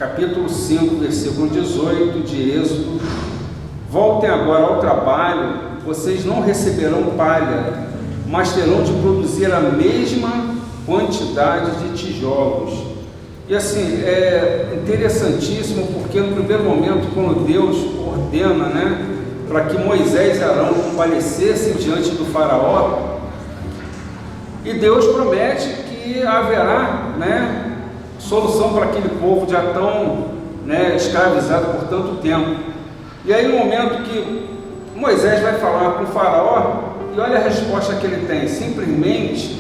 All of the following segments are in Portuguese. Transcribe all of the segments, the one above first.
capítulo 5, versículo 18 de Êxodo: voltem agora ao trabalho, vocês não receberão palha, mas terão de produzir a mesma quantidade de tijolos. E assim, é interessantíssimo, porque no primeiro momento, quando Deus ordena, né, para que Moisés e Arão comparecessem diante do faraó, e Deus promete que haverá, né, solução para aquele povo já tão, né, escravizado por tanto tempo. E aí no momento que Moisés vai falar com o faraó, e olha a resposta que ele tem: simplesmente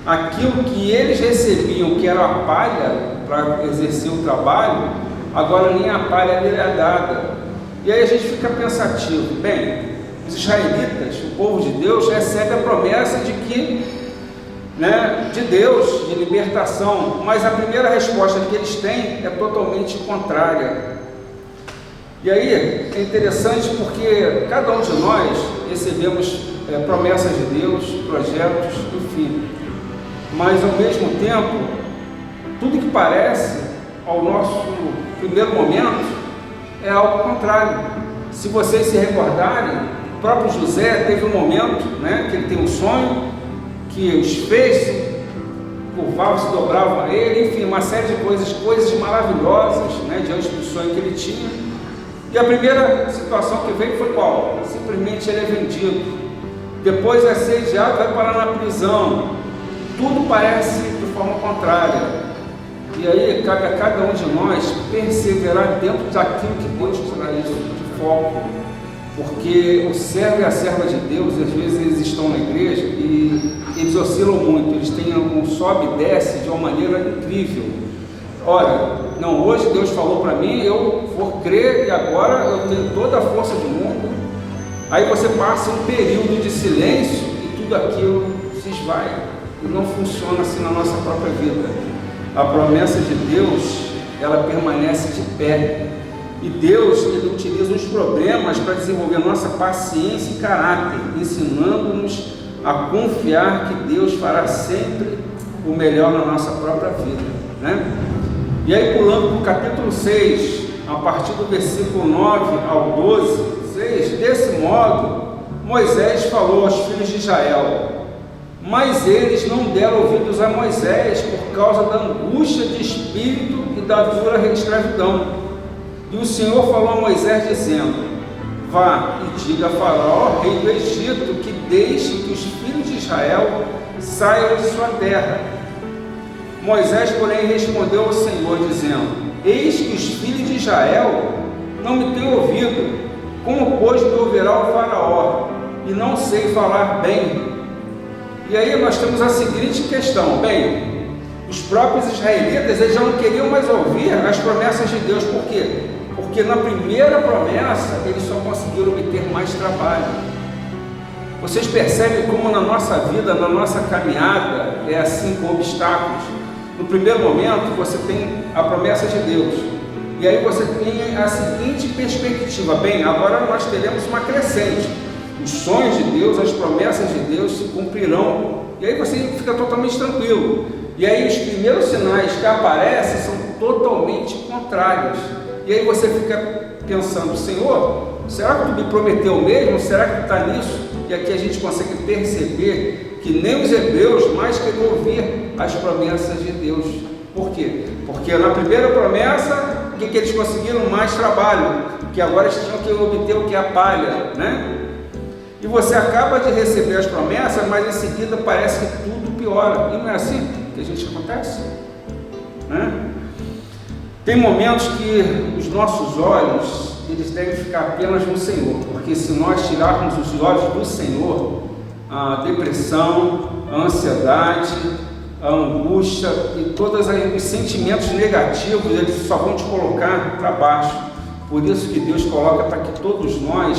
aquilo que eles recebiam, que era a palha para exercer o trabalho, agora nem a palha lhe é dada. E aí a gente fica pensativo: bem, os israelitas, o povo de Deus, recebe a promessa de que, né, de Deus, de libertação, mas a primeira resposta que eles têm é totalmente contrária. E aí é interessante porque cada um de nós recebemos promessas de Deus, projetos, enfim, mas ao mesmo tempo, tudo que parece ao nosso primeiro momento é algo contrário. Se vocês se recordarem, o próprio José teve um momento, né, que ele tem um sonho, que os feixes curvavam, se dobravam a ele, enfim, uma série de coisas maravilhosas, né, diante do sonho que ele tinha. E a primeira situação que veio foi qual? Simplesmente ele é vendido, depois é assediado, vai parar na prisão. Tudo parece de forma contrária. E aí cabe a cada um de nós perseverar dentro daquilo que Deus traz de foco, porque o servo e a serva de Deus, às vezes eles estão na igreja e eles oscilam muito, eles têm um sobe e desce de uma maneira incrível. Olha, não, hoje Deus falou para mim, eu vou crer e agora eu tenho toda a força do mundo. Aí você passa um período de silêncio e tudo aquilo se esvai, e não funciona assim na nossa própria vida. A promessa de Deus, ela permanece de pé, e Deus, ele utiliza os problemas para desenvolver nossa paciência e caráter, ensinando-nos a confiar que Deus fará sempre o melhor na nossa própria vida, né? E aí, pulando para o capítulo 6, a partir do versículo 9 ao 12, 6, desse modo, Moisés falou aos filhos de Israel, mas eles não deram ouvidos a Moisés por causa da angústia de espírito e da dura escravidão. E o Senhor falou a Moisés dizendo: vá e diga a Faraó, rei do Egito, que deixe que os filhos de Israel saiam de sua terra. Moisés, porém, respondeu ao Senhor, dizendo: eis que os filhos de Israel não me têm ouvido, como pois me ouvirá o Faraó, e não sei falar bem. E aí nós temos a seguinte questão: bem, os próprios israelitas, eles já não queriam mais ouvir as promessas de Deus. Por quê? Porque na primeira promessa eles só conseguiram obter mais trabalho. Vocês percebem como na nossa vida, na nossa caminhada, é assim com obstáculos. No primeiro momento você tem a promessa de Deus, e aí você tem a seguinte perspectiva: bem, agora nós teremos uma crescente, os sonhos de Deus, as promessas de Deus se cumprirão, e aí você fica totalmente tranquilo. E aí os primeiros sinais que aparecem são totalmente contrários, e aí você fica pensando: Senhor, será que tu me prometeu mesmo? Será que tu está nisso? E aqui a gente consegue perceber que nem os hebreus mais queriam ouvir as promessas de Deus. Por quê? Porque na primeira promessa, o que eles conseguiram? Mais trabalho, que agora eles tinham que obter o que? A palha, né? E você acaba de receber as promessas, mas em seguida parece que tudo piora. E não é assim que a gente acontece, né? Tem momentos que os nossos olhos, eles devem ficar apenas no Senhor, porque se nós tirarmos os olhos do Senhor, a depressão, a ansiedade, a angústia e todos os sentimentos negativos, eles só vão te colocar para baixo. Por isso que Deus coloca para que todos nós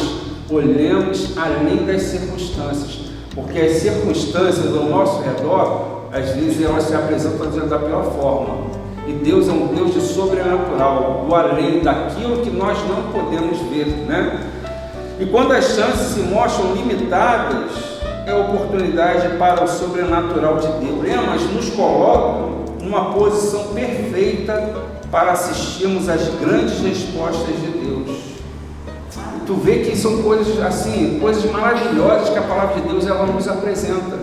olhemos além das circunstâncias, porque as circunstâncias ao nosso redor, às vezes elas se apresentam da pior forma, e Deus é um Deus de sobrenatural, do além daquilo que nós não podemos ver, né? E quando as chances se mostram limitadas, é oportunidade para o sobrenatural de Deus. Mas nos colocam numa posição perfeita para assistirmos às grandes respostas de Deus. E tu vê que são coisas assim, coisas maravilhosas que a palavra de Deus ela nos apresenta.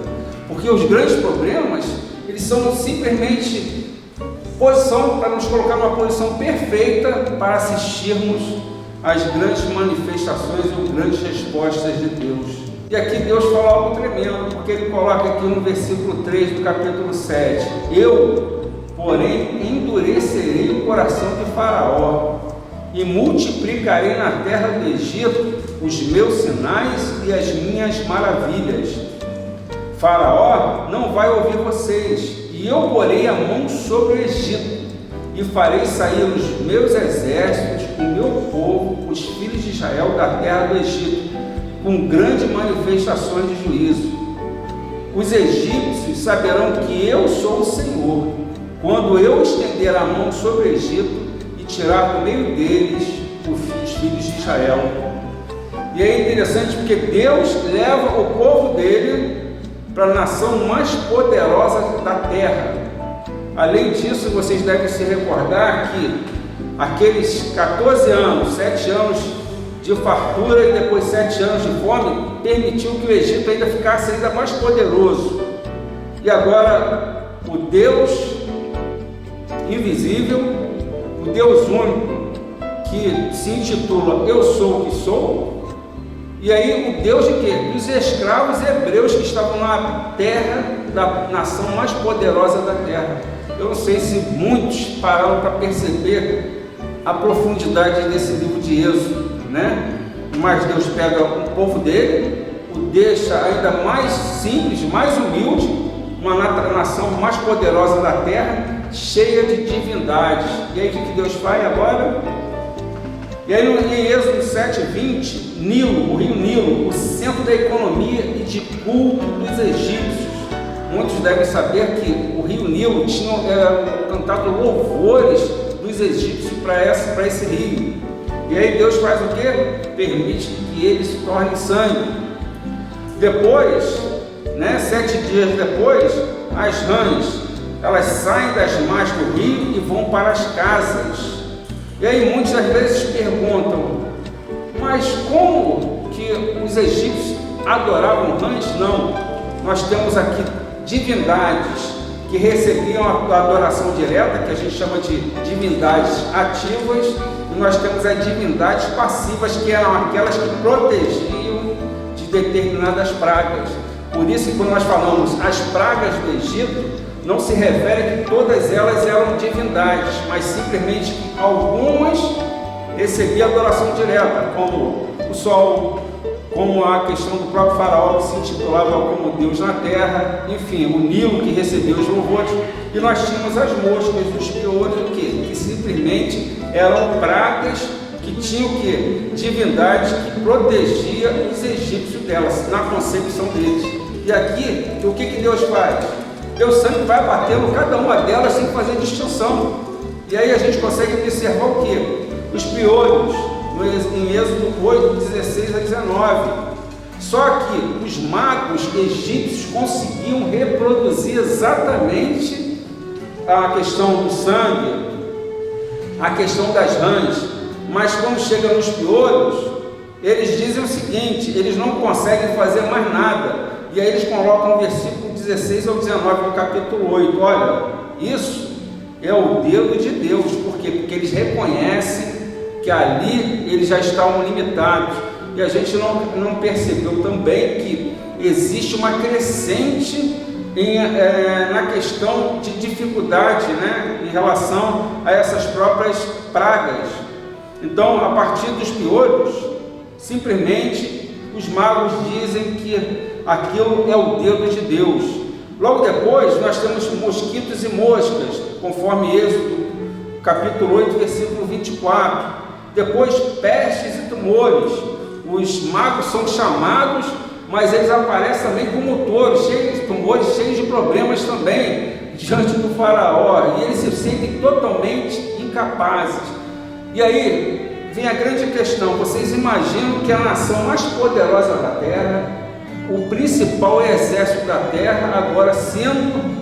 Porque os grandes problemas, eles são simplesmente posição para nos colocar numa posição perfeita para assistirmos às grandes manifestações ou grandes respostas de Deus. E aqui Deus fala algo tremendo, porque Ele coloca aqui no versículo 3 do capítulo 7: eu, porém, endurecerei o coração de Faraó e multiplicarei na terra do Egito os meus sinais e as minhas maravilhas. Faraó não vai ouvir vocês, e eu porei a mão sobre o Egito, e farei sair os meus exércitos, o meu povo, os filhos de Israel da terra do Egito, com grandes manifestações de juízo. Os egípcios saberão que eu sou o Senhor, quando eu estender a mão sobre o Egito e tirar do meio deles os filhos de Israel. E é interessante porque Deus leva o povo dele para a nação mais poderosa da terra. Além disso, vocês devem se recordar que aqueles 14 anos, 7 anos de fartura e depois 7 anos de fome, permitiu que o Egito ainda ficasse ainda mais poderoso. E agora, o Deus invisível, o Deus único, que se intitula Eu Sou o que Sou, e aí o Deus de quê? Dos escravos hebreus que estavam na terra da nação mais poderosa da terra. Eu não sei se muitos pararam para perceber a profundidade desse livro de Êxodo, né? Mas Deus pega o povo dele, o deixa ainda mais simples, mais humilde, uma nação mais poderosa da terra, cheia de divindades. E aí o que Deus faz agora? E aí em Êxodo 7:20, Nilo, o rio Nilo, o centro da economia e de culto dos egípcios. Muitos devem saber que o rio Nilo tinha cantado louvores dos egípcios para esse rio. E aí Deus faz o quê? Permite que ele se torne sangue. Depois, 7 dias depois, as rãs, elas saem das margens do rio e vão para as casas. E aí muitas das vezes perguntam, mas como que os egípcios adoravam rãs? Não, nós temos aqui divindades que recebiam a adoração direta, que a gente chama de divindades ativas, e nós temos as divindades passivas, que eram aquelas que protegiam de determinadas pragas. Por isso que quando nós falamos as pragas do Egito, não se refere que todas elas eram divindades, mas simplesmente que algumas recebiam adoração direta, como o sol, como a questão do próprio Faraó, que se intitulava como Deus na terra, enfim, o Nilo que recebeu os louvores, e nós tínhamos as moscas, os piolhos, que simplesmente eram pragas que tinham o quê? Divindades que protegiam os egípcios delas, na concepção deles. E aqui, o que Deus faz? Deus sempre vai batendo cada uma delas sem fazer distinção. E aí a gente consegue observar o quê? Os piolhos, em Êxodo 8, 16 a 19. Só que os magos egípcios conseguiam reproduzir exatamente a questão do sangue, a questão das rãs, mas quando chega nos piolhos, eles dizem o seguinte, eles não conseguem fazer mais nada. E aí eles colocam o versículo 16 ao 19 do capítulo 8, olha, isso é o dedo de Deus, porque eles reconhecem que ali eles já estavam limitados, e a gente não percebeu também que existe uma crescente na questão de dificuldade, em relação a essas próprias pragas. Então, a partir dos piolhos, simplesmente os magos dizem que aquilo é o dedo de Deus. Logo depois, nós temos mosquitos e moscas, conforme Êxodo, capítulo 8, versículo 24. Depois, pestes e tumores. Os magos são chamados, mas eles aparecem também como tumores cheios de problemas também, diante do Faraó. E eles se sentem totalmente incapazes. E aí, vem a grande questão. Vocês imaginam que a nação mais poderosa da terra, o principal exército da terra, agora sendo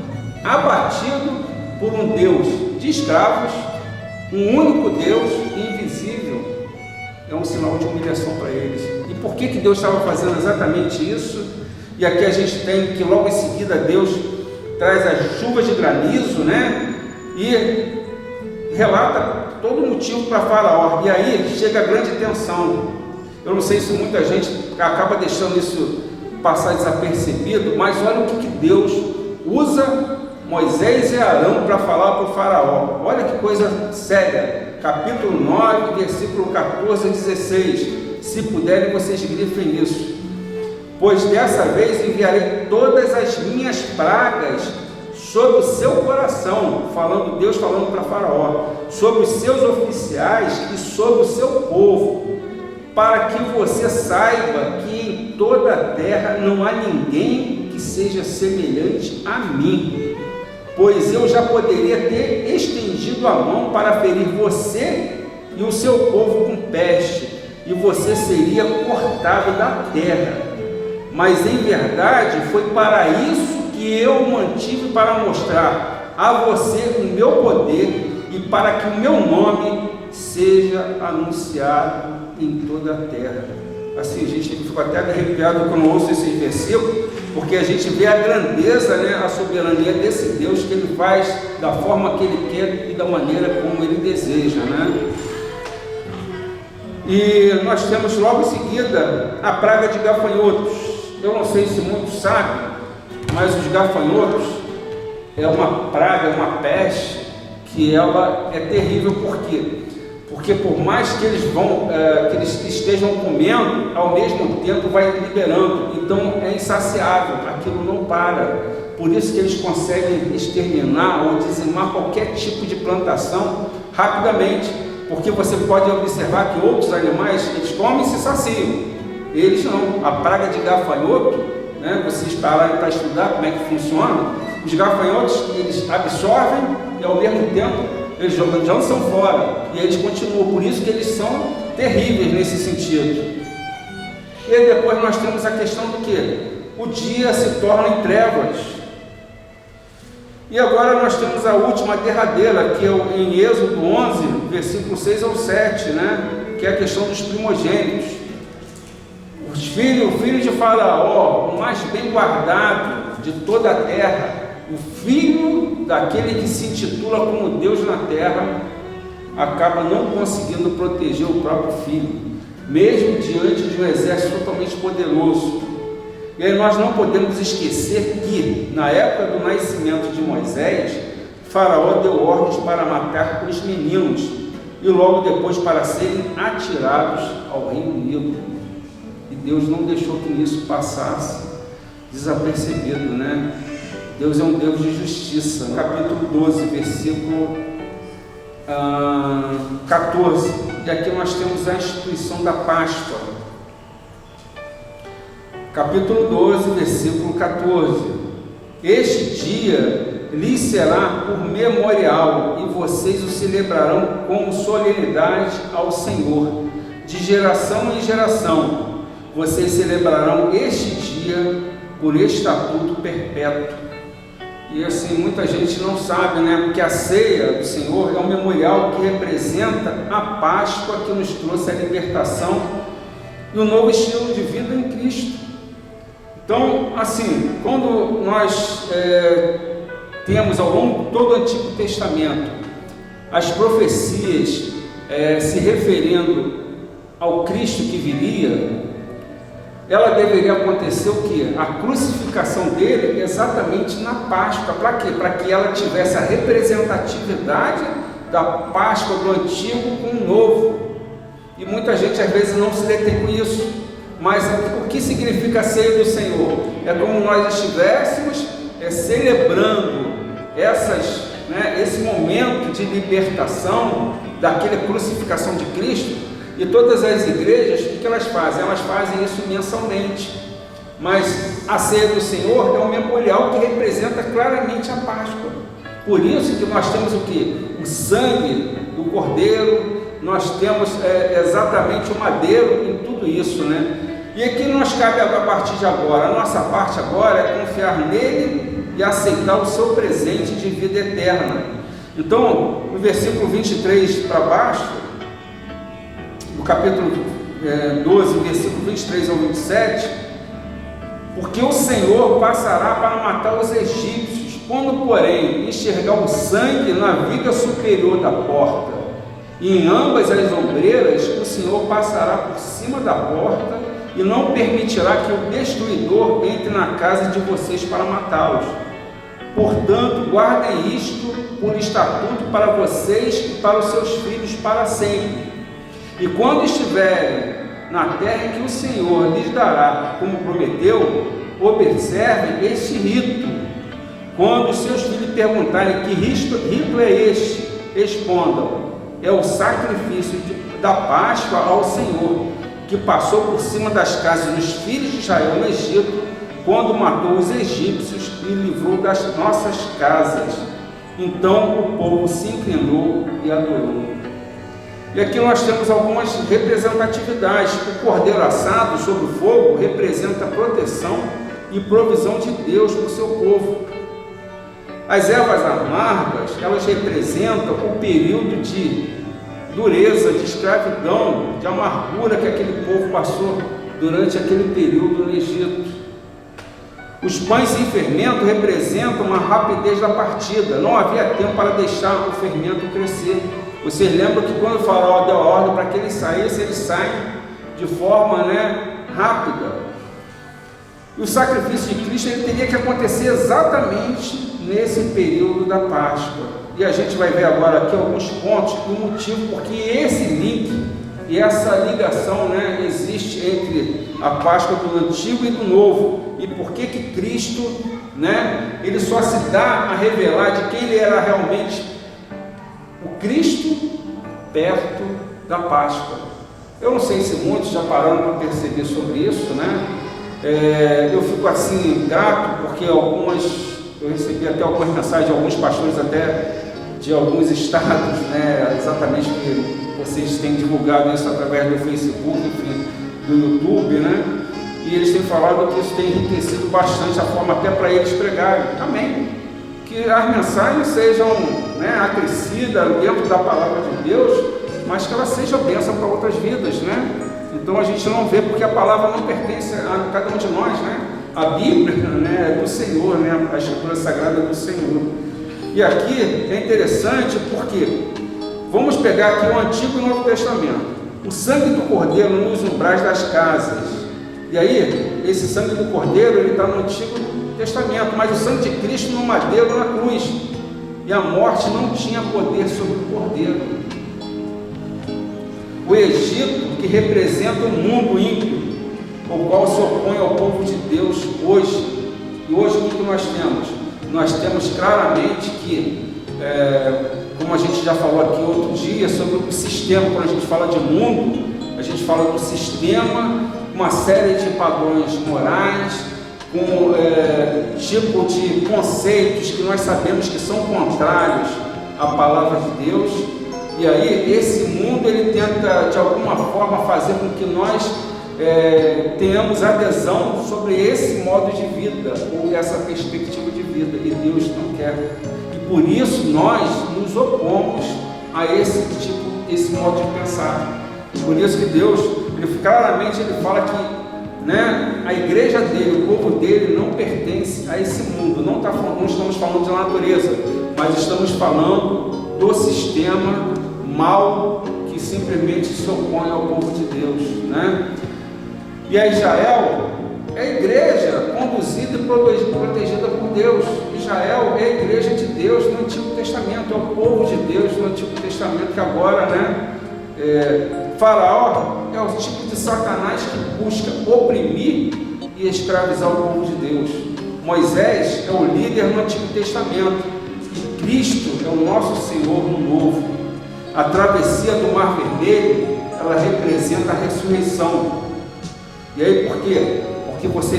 abatido por um Deus de escravos, um único Deus invisível, é um sinal de humilhação para eles. E por que Deus estava fazendo exatamente isso? E aqui a gente tem que logo em seguida Deus traz as chuvas de granizo, né? E relata todo o motivo para Faraó. E aí chega a grande tensão. Eu não sei se muita gente acaba deixando isso passar desapercebido, mas olha o que Deus usa Moisés e Arão para falar para o Faraó. Olha que coisa séria. Capítulo 9, versículo 14 a 16. Se puderem, vocês grifem isso. Pois dessa vez enviarei todas as minhas pragas sobre o seu coração, Deus falando para Faraó, sobre os seus oficiais e sobre o seu povo, para que você saiba que em toda a terra não há ninguém que seja semelhante a mim, pois eu já poderia ter estendido a mão para ferir você e o seu povo com peste, e você seria cortado da terra. Mas em verdade foi para isso que eu o mantive, para mostrar a você o meu poder e para que o meu nome seja anunciado em toda a terra. Assim, a gente ficou até arrepiado quando ouço esse versículo, porque a gente vê a grandeza, né, a soberania desse Deus, que Ele faz da forma que Ele quer e da maneira como Ele deseja, né? E nós temos logo em seguida a praga de gafanhotos. Eu não sei se muitos sabem, mas os gafanhotos é uma praga, uma peste, que ela é terrível. Por quê? Porque por mais que eles que eles estejam comendo, ao mesmo tempo vai liberando, então é insaciável, aquilo não para. Por isso que eles conseguem exterminar ou dizimar qualquer tipo de plantação rapidamente, porque você pode observar que outros animais, eles comem e se saciam, eles não. A praga de gafanhoto, né, vocês pararam para estudar como é que funciona, os gafanhotos, eles absorvem e ao mesmo tempo eles já lançam fora, e eles continuam. Por isso que eles são terríveis nesse sentido. E aí depois nós temos a questão do que? O dia se torna em trevas. E agora nós temos a última derradeira, que é em Êxodo 11, versículo 6 ao 7, né? Que é a questão dos primogênitos. O filho de Faraó, o mais bem guardado de toda a terra, o filho daquele que se intitula como Deus na terra, acaba não conseguindo proteger o próprio filho, mesmo diante de um exército totalmente poderoso. E aí nós não podemos esquecer que, na época do nascimento de Moisés, Faraó deu ordens para matar os meninos e logo depois para serem atirados ao Rio Nilo. E Deus não deixou que isso passasse desapercebido, né? Deus é um Deus de justiça. Capítulo 12, versículo 14. E aqui nós temos a instituição da Páscoa. Capítulo 12, versículo 14. Este dia lhes será por memorial, e vocês o celebrarão como solenidade ao Senhor, de geração em geração. Vocês celebrarão este dia por estatuto perpétuo. E assim, muita gente não sabe, né? Porque a ceia do Senhor é um memorial que representa a Páscoa que nos trouxe a libertação e um novo estilo de vida em Cristo. Então, assim, quando nós temos ao longo de todo o Antigo Testamento as profecias se referindo ao Cristo que viria, ela deveria acontecer o quê? A crucificação dele exatamente na Páscoa. Para quê? Para que ela tivesse a representatividade da Páscoa do Antigo com o Novo. E muita gente às vezes não se detém com isso. Mas o que significa a ceia do Senhor? É como nós estivéssemos celebrando esse momento de libertação daquela crucificação de Cristo. E todas as igrejas, o que elas fazem? Elas fazem isso mensalmente. Mas a ceia do Senhor é um memorial que representa claramente a Páscoa. Por isso que nós temos o quê? O sangue do Cordeiro, nós temos exatamente o madeiro em tudo isso, né? E aqui nos cabe a partir de agora, a nossa parte agora é confiar nele e aceitar o seu presente de vida eterna. Então, no versículo 23 para baixo, no capítulo 12, versículo 23 ao 27, porque o Senhor passará para matar os egípcios, quando, porém, enxergar o sangue na viga superior da porta, e em ambas as ombreiras, o Senhor passará por cima da porta, e não permitirá que o destruidor entre na casa de vocês para matá-los. Portanto, guardem isto por estatuto para vocês e para os seus filhos para sempre. E quando estiverem na terra que o Senhor lhes dará, como prometeu, observem este rito. Quando os seus filhos perguntarem que rito é este, respondam: é o sacrifício da Páscoa ao Senhor, que passou por cima das casas dos filhos de Israel no Egito, quando matou os egípcios e livrou das nossas casas. Então o povo se inclinou e adorou. E aqui nós temos algumas representatividades. O cordeiro assado sobre o fogo representa a proteção e provisão de Deus para o seu povo. As ervas amargas, elas representam o período de dureza, de escravidão, de amargura que aquele povo passou durante aquele período no Egito. Os pães sem fermento representam uma rapidez da partida. Não havia tempo para deixar o fermento crescer. Vocês lembram que quando o faraó deu a ordem para que eles saem de forma rápida. E o sacrifício de Cristo ele teria que acontecer exatamente nesse período da Páscoa. E a gente vai ver agora aqui alguns pontos e o motivo porque esse link e essa ligação existe entre a Páscoa do Antigo e do Novo. E por que Cristo ele só se dá a revelar de quem ele era realmente, o Cristo perto da Páscoa. Eu não sei se muitos já pararam para perceber sobre isso, eu fico assim grato porque eu recebi até algumas mensagens de alguns pastores até de alguns estados, exatamente que vocês têm divulgado isso através do Facebook, enfim, do YouTube, e eles têm falado que isso tem enriquecido bastante a forma até para eles pregarem. Amém. Que as mensagens sejam acrescidas dentro da palavra de Deus, mas que elas sejam bênção para outras vidas, Então a gente não vê porque a palavra não pertence a cada um de nós, A Bíblia é do Senhor, a Escritura Sagrada é do Senhor. E aqui é interessante porque vamos pegar aqui o Antigo e o Novo Testamento. O sangue do Cordeiro nos umbrais das casas. E aí, esse sangue do Cordeiro ele está no Antigo Testamento, mas o sangue de Cristo no madeiro na cruz. E a morte não tinha poder sobre o Cordeiro. O Egito, que representa o mundo ímpio, o qual se opõe ao povo de Deus hoje. E hoje o que nós temos? Nós temos claramente que, como a gente já falou aqui outro dia, sobre o sistema, quando a gente fala de mundo, a gente fala do sistema, uma série de padrões morais, com tipo de conceitos que nós sabemos que são contrários à palavra de Deus. E aí esse mundo ele tenta de alguma forma fazer com que nós tenhamos adesão sobre esse modo de vida ou essa perspectiva de vida, e Deus não quer. E por isso nós nos opomos a esse modo de pensar. Por isso que Deus, claramente ele fala que a igreja dele, o povo dele não pertence a esse mundo. Não estamos falando de natureza, mas estamos falando do sistema mal que simplesmente se opõe ao povo de Deus, E a Israel é a igreja conduzida e protegida por Deus. Israel é a igreja de Deus no Antigo Testamento, é o povo de Deus no Antigo Testamento, que agora, Faraó é o tipo de Satanás que busca oprimir e escravizar o povo de Deus. Moisés é o líder no Antigo Testamento e Cristo é o nosso Senhor no Novo. A travessia do Mar Vermelho, ela representa a ressurreição. E aí por quê? Porque os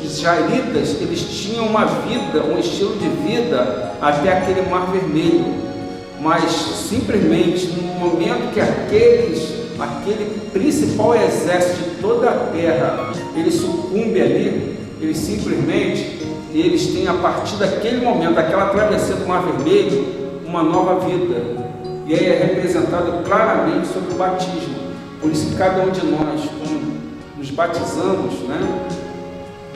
israelitas, eles tinham uma vida, um estilo de vida até aquele Mar Vermelho, mas simplesmente no momento que aquele principal exército de toda a terra, ele sucumbe ali, eles têm a partir daquele momento, aquela travessia do Mar Vermelho, uma nova vida, e aí é representado claramente sobre o batismo. Por isso que cada um de nós, quando nos batizamos,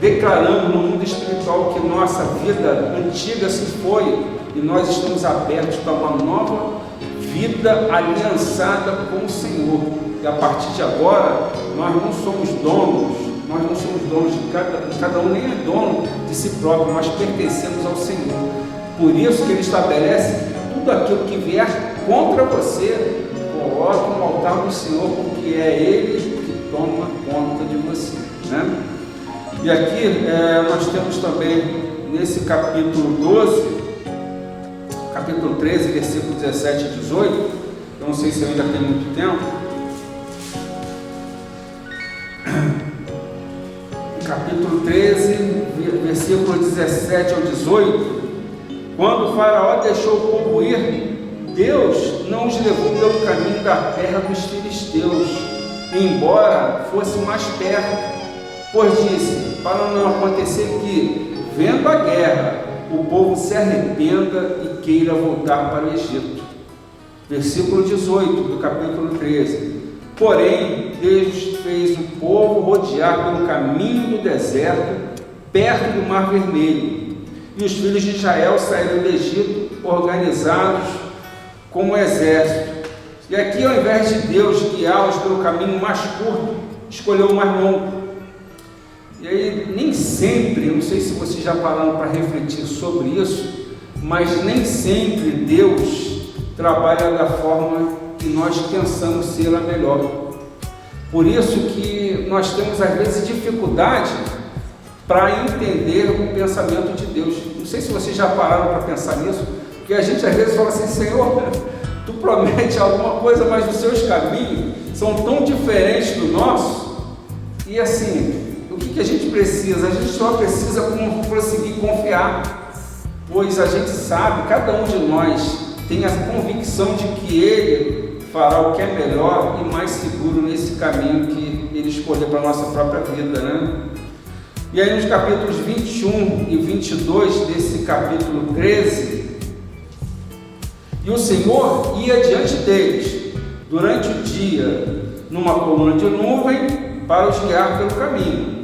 declaramos no mundo espiritual que nossa vida antiga se foi e nós estamos abertos para uma nova vida aliançada com o Senhor. E a partir de agora, nós não somos donos de cada um nem é dono de si próprio, nós pertencemos ao Senhor. Por isso que Ele estabelece tudo aquilo que vier contra você, coloque no altar do Senhor, porque é Ele que toma conta de você, E aqui nós temos também, nesse capítulo 12, capítulo 13, versículo 17 e 18, eu não sei se eu ainda tenho muito tempo, capítulo 13, versículo 17 ao 18, quando o faraó deixou o povo ir, Deus não os levou pelo caminho da terra dos filisteus, embora fosse mais perto, pois disse, para não acontecer que, vendo a guerra, o povo se arrependa e queira voltar para o Egito. Versículo 18 do capítulo 13. Porém, Deus fez o povo rodear pelo caminho do deserto, perto do Mar Vermelho, e os filhos de Israel saíram do Egito organizados como um exército. E aqui, ao invés de Deus guiá-los pelo caminho mais curto, escolheu o mais longo. E aí, nem sempre, eu não sei se vocês já pararam para refletir sobre isso, mas nem sempre Deus trabalha da forma que nós pensamos ser a melhor. Por isso que nós temos às vezes dificuldade para entender o pensamento de Deus. Não sei se vocês já pararam para pensar nisso, porque a gente às vezes fala assim, Senhor, Tu promete alguma coisa, mas os Seus caminhos são tão diferentes do nosso, e assim, o que a gente precisa? A gente só precisa prosseguir confiar, pois a gente sabe, cada um de nós tem a convicção de que Ele fará o que é melhor e mais seguro nesse caminho que Ele escolheu para a nossa própria vida, E aí nos capítulos 21 e 22 desse capítulo 13, e o Senhor ia diante deles durante o dia numa coluna de nuvem para os guiar pelo caminho,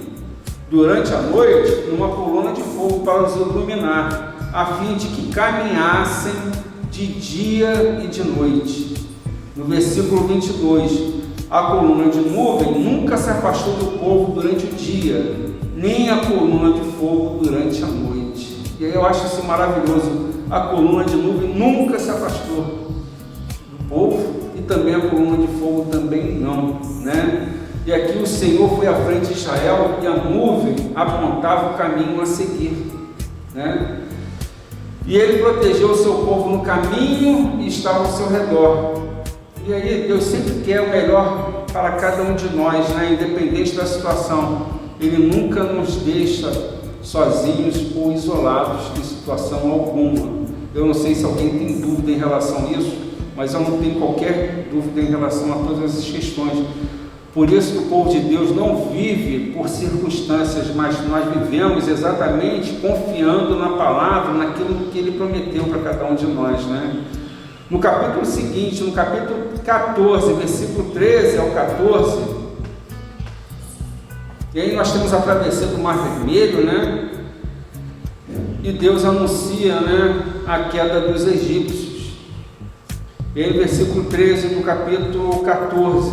durante a noite numa coluna de fogo para os iluminar, a fim de que caminhassem de dia e de noite. No versículo 22, a coluna de nuvem nunca se afastou do povo durante o dia, nem a coluna de fogo durante a noite. E aí eu acho isso maravilhoso. A coluna de nuvem nunca se afastou do povo e também a coluna de fogo também não, E aqui o Senhor foi à frente de Israel e a nuvem apontava o caminho a seguir, E Ele protegeu o seu povo no caminho e estava ao seu redor. E aí Deus sempre quer o melhor para cada um de nós, independente da situação. Ele nunca nos deixa sozinhos ou isolados em situação alguma. Eu não sei se alguém tem dúvida em relação a isso, mas eu não tenho qualquer dúvida em relação a todas essas questões. Por isso que o povo de Deus não vive por circunstâncias, mas nós vivemos exatamente confiando na palavra, naquilo que Ele prometeu para cada um de nós, No capítulo seguinte, no capítulo 14, versículo 13 ao 14, e aí nós temos a travessia do Mar Vermelho, e Deus anuncia, a queda dos egípcios. E aí no versículo 13 do capítulo 14,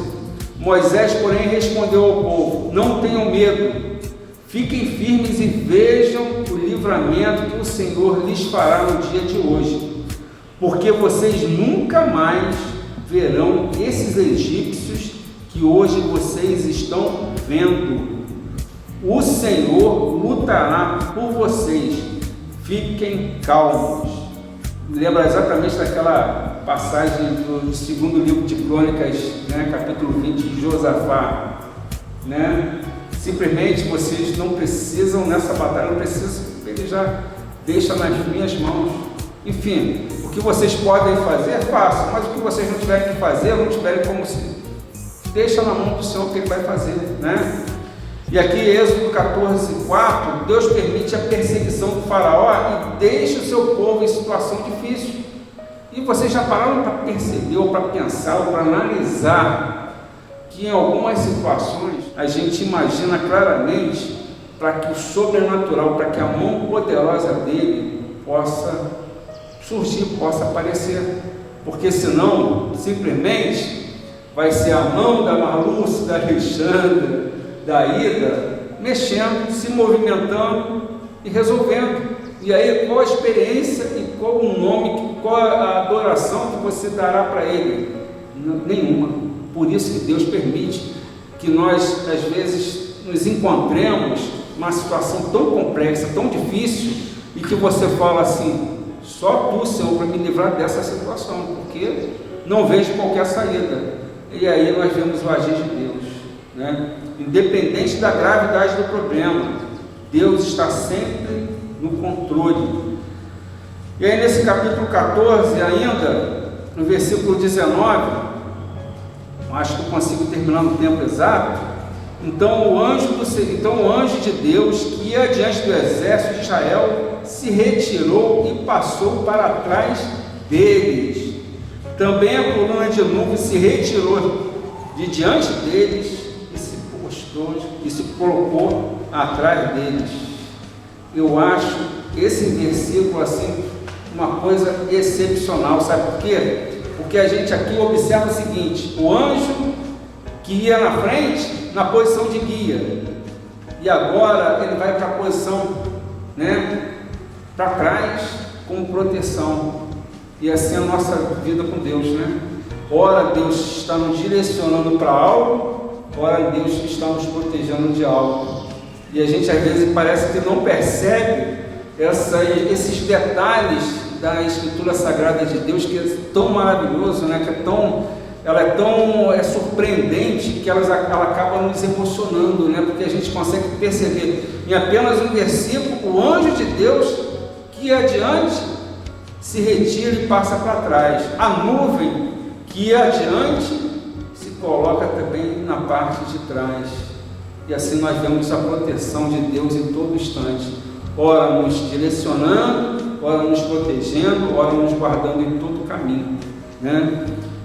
Moisés, porém, respondeu ao povo: não tenham medo, fiquem firmes e vejam o livramento que o Senhor lhes fará no dia de hoje, porque vocês nunca mais verão esses egípcios que hoje vocês estão vendo. O Senhor lutará por vocês, fiquem calmos. Me lembra exatamente daquela passagem do segundo livro de Crônicas, capítulo 20, de Josafá, Simplesmente vocês não precisam, nessa batalha, não precisam, Ele já deixa nas minhas mãos. Enfim, o que vocês podem fazer, façam, mas o que vocês não tiverem que fazer, não tiverem como se... Deixa na mão do Senhor o que Ele vai fazer, E aqui, Êxodo 14:4, Deus permite a perseguição do faraó e deixa o seu povo em situação difícil. E vocês já pararam para perceber, ou para pensar, ou para analisar que em algumas situações a gente imagina claramente para que o sobrenatural, para que a mão poderosa dele possa surgir, possa aparecer, porque senão simplesmente vai ser a mão da Marlúcia, da Alexandra, da Ida, mexendo, se movimentando e resolvendo. E aí, qual a experiência e qual o nome, qual a adoração que você dará para ele? Nenhuma. Por isso que Deus permite que nós, às vezes, nos encontremos numa situação tão complexa, tão difícil, e que você fala assim: só tu, Senhor, para me livrar dessa situação, porque não vejo qualquer saída. E aí nós vemos o agir de Deus, né? Independente da gravidade do problema, Deus está sempre no controle. E aí nesse capítulo 14 ainda, no versículo 19, acho que eu consigo terminar no tempo exato. Então o anjo de Deus, que ia diante do exército de Israel, se retirou e passou para trás deles. Também a coluna de nuvem se retirou de diante deles e se postou e se colocou atrás deles. Eu acho esse versículo assim uma coisa excepcional, sabe por quê? Porque a gente aqui observa o seguinte: o anjo que ia na frente, na posição de guia, e agora ele vai para a posição, para trás, com proteção. E assim é a nossa vida com Deus, Ora Deus está nos direcionando para algo, ora Deus está nos protegendo de algo. E a gente às vezes parece que não percebe esses detalhes da Escritura Sagrada de Deus, que é tão maravilhoso, ela é tão surpreendente, que ela acaba nos emocionando, porque a gente consegue perceber em apenas um versículo o anjo de Deus que adiante se retira e passa para trás. A nuvem que adiante se coloca também na parte de trás. E assim nós vemos a proteção de Deus em todo instante, ora nos direcionando, ora nos protegendo, ora nos guardando em todo o caminho,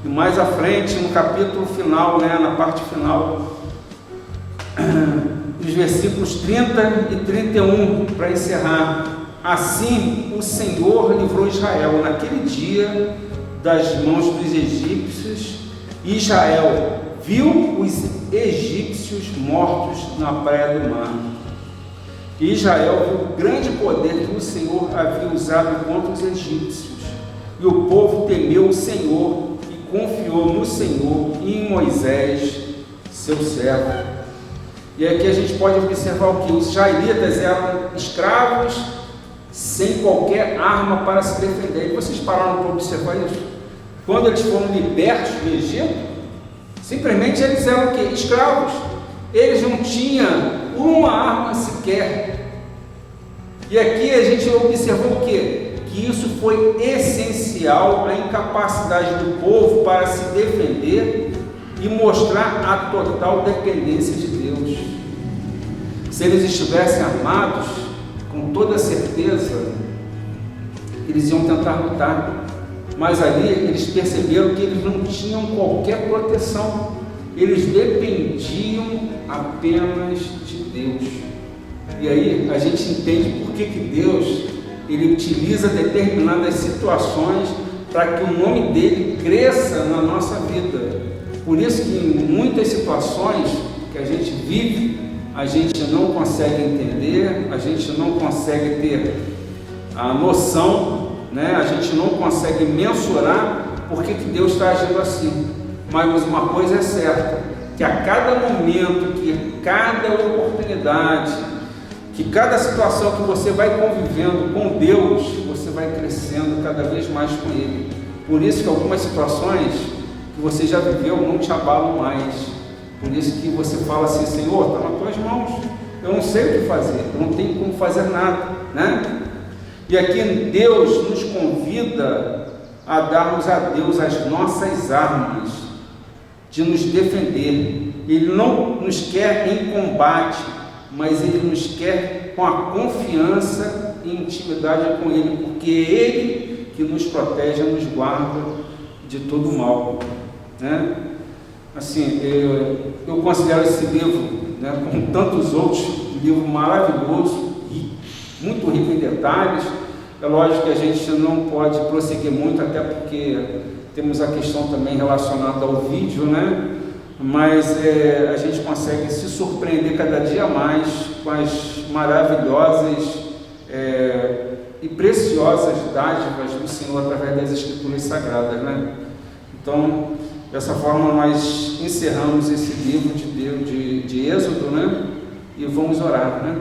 E mais à frente, no capítulo final, na parte final, os versículos 30 e 31, para encerrar: assim o Senhor livrou Israel naquele dia das mãos dos egípcios, e Israel viu os egípcios mortos na praia do mar. E Israel viu o grande poder que o Senhor havia usado contra os egípcios, e o povo temeu o Senhor e confiou no Senhor e em Moisés, seu servo. E aqui a gente pode observar o que? Os israelitas eram escravos sem qualquer arma para se defender. E vocês pararam para observar isso? Quando eles foram libertos do Egito, simplesmente eles eram o quê? Escravos. Eles não tinham uma arma sequer. E aqui a gente observou o quê? Que isso foi essencial, a incapacidade do povo para se defender e mostrar a total dependência de Deus. Se eles estivessem armados, com toda certeza eles iam tentar lutar, mas ali eles perceberam que eles não tinham qualquer proteção, eles dependiam apenas de Deus. E aí a gente entende por que Deus ele utiliza determinadas situações para que o nome dele cresça na nossa vida. Por isso que em muitas situações que a gente vive, a gente não consegue entender, a gente não consegue ter a noção, a gente não consegue mensurar por que Deus está agindo assim. Mas uma coisa é certa, que a cada momento, que cada oportunidade, que cada situação que você vai convivendo com Deus, você vai crescendo cada vez mais com Ele. Por isso que algumas situações que você já viveu não te abalam mais. Por isso que você fala assim: Senhor, está nas tuas mãos, eu não sei o que fazer, eu não tenho como fazer nada, E aqui Deus nos convida a darmos a Deus as nossas armas de nos defender. Ele não nos quer em combate, mas Ele nos quer com a confiança e intimidade com Ele, porque é Ele que que nos protege e nos guarda de todo mal, né? Assim, eu considero esse livro, né, como tantos outros, um livro maravilhoso, muito rico em detalhes. É lógico que a gente não pode prosseguir muito, até porque temos a questão também relacionada ao vídeo, né? Mas a gente consegue se surpreender cada dia mais com as maravilhosas e preciosas dádivas do Senhor através das Escrituras Sagradas, né? Então, dessa forma nós encerramos esse livro de Êxodo, né? E vamos orar, né?